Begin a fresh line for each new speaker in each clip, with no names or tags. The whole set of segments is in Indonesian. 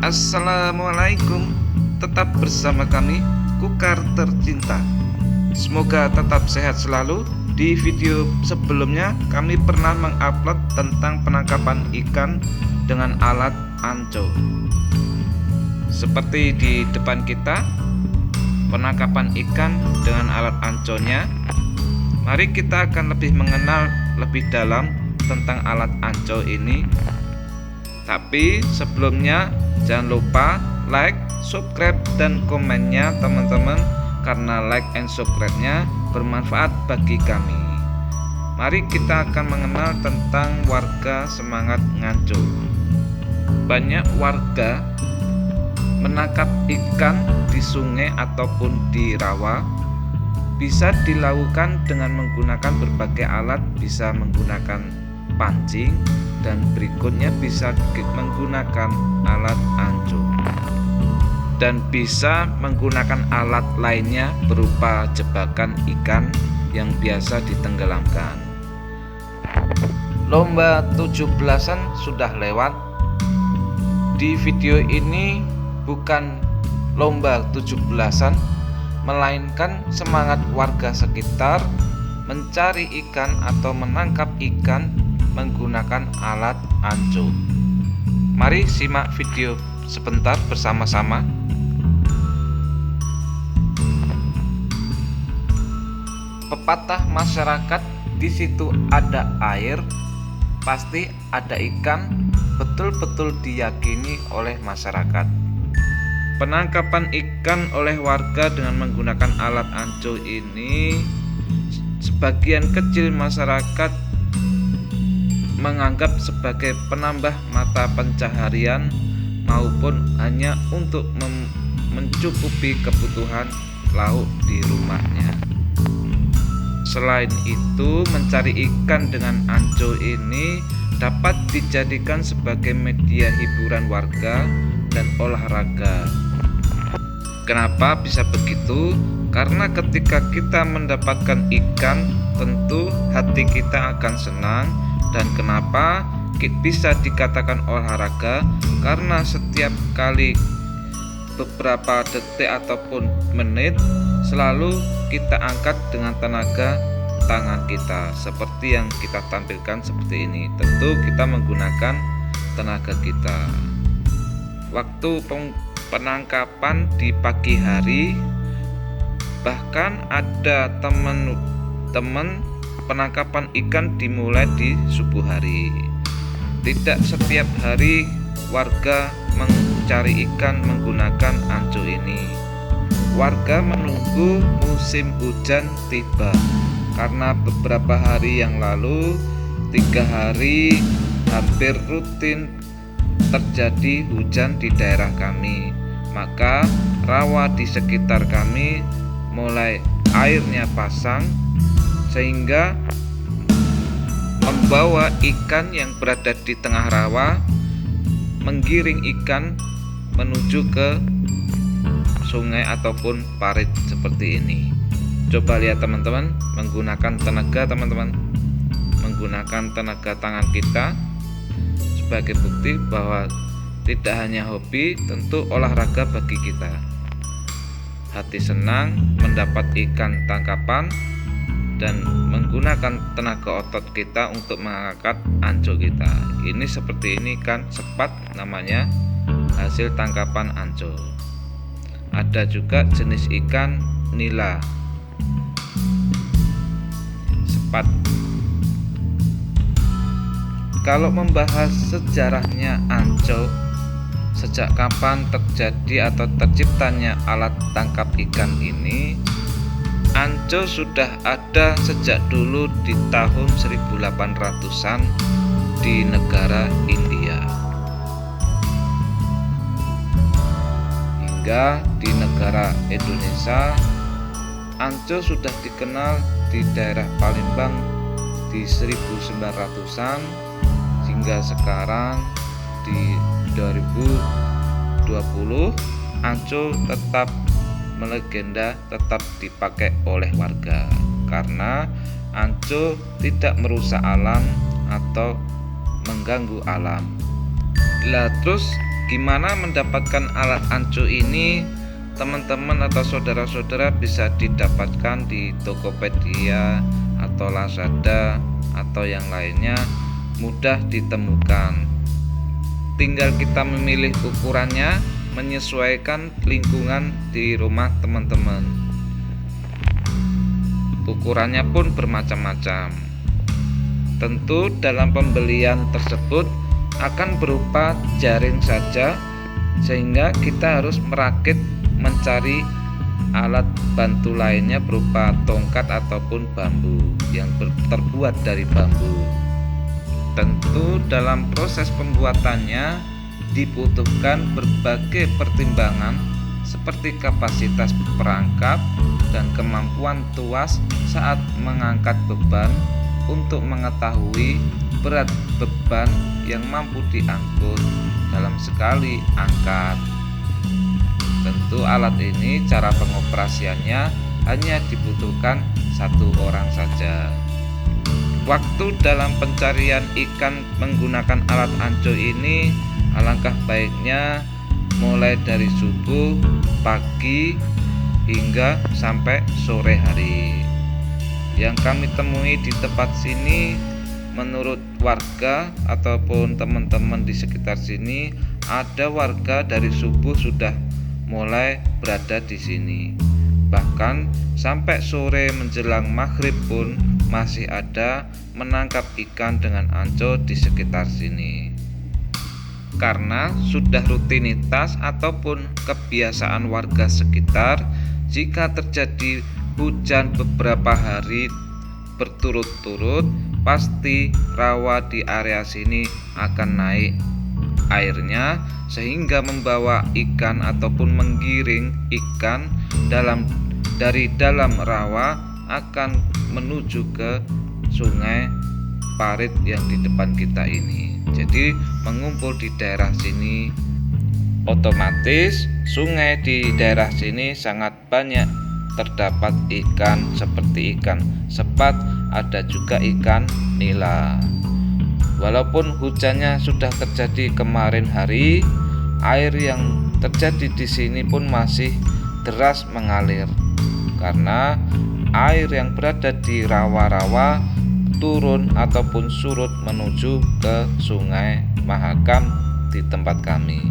Assalamualaikum. Tetap bersama kami, Kukar Tercinta. Semoga tetap sehat selalu. Di video sebelumnya kami pernah mengupload tentang penangkapan ikan dengan alat anco. Seperti di depan kita, penangkapan ikan dengan alat anconya. Mari kita akan lebih mengenal lebih dalam tentang alat anco ini. Tapi sebelumnya jangan lupa like, subscribe, dan komennya teman-teman, karena like and subscribe-nya bermanfaat bagi kami. Mari kita akan mengenal tentang warga semangat nganco. Banyak warga menangkap ikan di sungai ataupun di rawa. Bisa dilakukan dengan menggunakan berbagai alat, bisa menggunakan pancing, dan berikutnya bisa menggunakan alat anco, dan bisa menggunakan alat lainnya berupa jebakan ikan yang biasa ditenggelamkan. Lomba 17-an sudah lewat. Di video ini bukan lomba 17-an, melainkan semangat warga sekitar mencari ikan atau menangkap ikan menggunakan alat anco. Mari simak video sebentar bersama-sama. Pepatah masyarakat, di situ ada air, pasti ada ikan, betul-betul diyakini oleh masyarakat. Penangkapan ikan oleh warga dengan menggunakan alat anco ini, sebagian kecil masyarakat menganggap sebagai penambah mata pencaharian maupun hanya untuk mencukupi kebutuhan lauk di rumahnya. Selain itu, mencari ikan dengan anco ini dapat dijadikan sebagai media hiburan warga dan olahraga. Kenapa bisa begitu? Karena ketika kita mendapatkan ikan, tentu hati kita akan senang. Dan kenapa bisa dikatakan olahraga? Karena setiap kali beberapa detik ataupun menit selalu kita angkat dengan tenaga tangan kita, seperti yang kita tampilkan seperti ini. Tentu kita menggunakan tenaga kita. Waktu penangkapan di pagi hari, bahkan ada teman-teman penangkapan ikan dimulai di subuh hari. Tidak setiap hari warga mencari ikan menggunakan anco ini. Warga menunggu musim hujan tiba, karena beberapa hari yang lalu 3 hari hampir rutin terjadi hujan di daerah kami. Maka rawa di sekitar kami mulai airnya pasang, sehingga membawa ikan yang berada di tengah rawa, menggiring ikan menuju ke sungai ataupun parit seperti ini. Coba lihat teman-teman, menggunakan tenaga menggunakan tenaga tangan kita sebagai bukti bahwa tidak hanya hobi, tentu olahraga bagi kita. Hati senang mendapat ikan tangkapan dan menggunakan tenaga otot kita untuk mengangkat anco kita. Ini seperti ini kan, sepat namanya, hasil tangkapan anco. Ada juga jenis ikan nila, sepat. Kalau membahas sejarahnya anco, sejak kapan terjadi atau terciptanya alat tangkap ikan ini, anco sudah ada sejak dulu di tahun 1800-an di negara India. Hingga di negara Indonesia, anco sudah dikenal di daerah Palembang di 1900-an, hingga sekarang di 2020 anco tetap melegenda, tetap dipakai oleh warga karena anco tidak merusak alam atau mengganggu alam. Lah terus Gimana mendapatkan alat anco ini? Teman-teman atau saudara-saudara bisa didapatkan di Tokopedia atau Lazada atau yang lainnya, mudah ditemukan. Tinggal kita memilih ukurannya, menyesuaikan lingkungan di rumah teman-teman. Ukurannya pun bermacam-macam. Tentu dalam pembelian tersebut akan berupa jaring saja, sehingga kita harus merakit mencari alat bantu lainnya berupa tongkat ataupun bambu yang terbuat dari bambu. Tentu dalam proses pembuatannya dibutuhkan berbagai pertimbangan seperti kapasitas perangkap dan kemampuan tuas saat mengangkat beban untuk mengetahui berat beban yang mampu diangkut dalam sekali angkat. Tentu alat ini cara pengoperasiannya hanya dibutuhkan satu orang saja. Waktu dalam pencarian ikan menggunakan alat anco ini alangkah baiknya mulai dari subuh, pagi, hingga sampai sore hari. Yang kami temui di tempat sini, menurut warga ataupun teman-teman di sekitar sini, ada warga dari subuh sudah mulai berada di sini. Bahkan sampai sore menjelang maghrib pun masih ada menangkap ikan dengan anco di sekitar sini. Karena sudah rutinitas ataupun kebiasaan warga sekitar, jika terjadi hujan beberapa hari berturut-turut, pasti rawa di area sini akan naik airnya, sehingga membawa ikan ataupun menggiring ikan dari dalam rawa akan menuju ke sungai parit yang di depan kita ini. Jadi mengumpul di daerah sini, otomatis sungai di daerah sini sangat banyak terdapat ikan seperti ikan sepat, ada juga ikan nila. Walaupun hujannya sudah terjadi kemarin hari, air yang terjadi di sini pun masih deras mengalir karena air yang berada di rawa-rawa turun ataupun surut menuju ke Sungai Mahakam di tempat kami.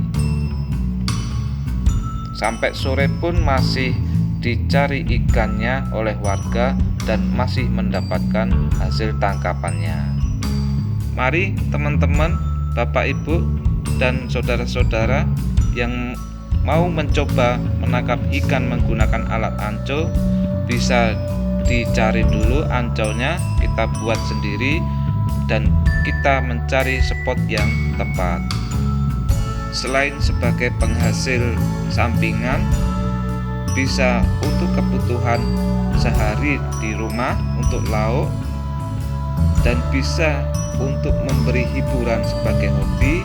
Sampai sore pun masih dicari ikannya oleh warga dan masih mendapatkan hasil tangkapannya. Mari teman-teman, Bapak Ibu dan saudara-saudara yang mau mencoba menangkap ikan menggunakan alat anco, bisa dicari dulu anconya, kita buat sendiri dan kita mencari spot yang tepat. Selain sebagai penghasil sampingan, bisa untuk kebutuhan sehari di rumah untuk lauk, dan bisa untuk memberi hiburan sebagai hobi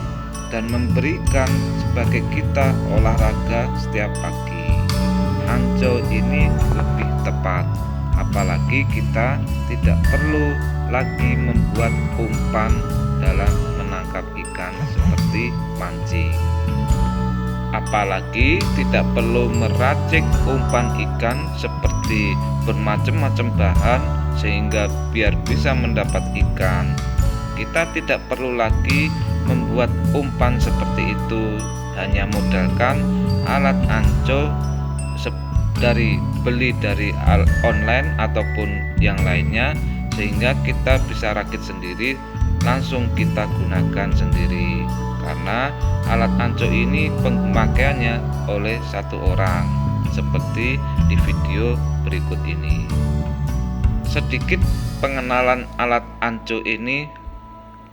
dan memberikan sebagai kita olahraga setiap pagi. Anco ini lebih tepat, apalagi kita tidak perlu lagi membuat umpan dalam menangkap ikan seperti mancing. Apalagi tidak perlu meracik umpan ikan seperti bermacam-macam bahan sehingga biar bisa mendapat ikan. Kita tidak perlu lagi membuat umpan seperti itu, hanya modalkan alat anco beli dari online ataupun yang lainnya, sehingga kita bisa rakit sendiri, langsung kita gunakan sendiri. Karena alat anco ini pemakaiannya oleh satu orang, seperti di video berikut ini. Sedikit pengenalan alat anco ini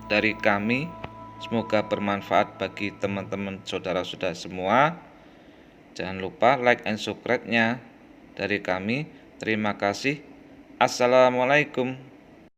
dari kami, semoga bermanfaat bagi teman-teman saudara-saudara semua. Jangan lupa like and subscribe-nya dari kami. Terima kasih. Assalamualaikum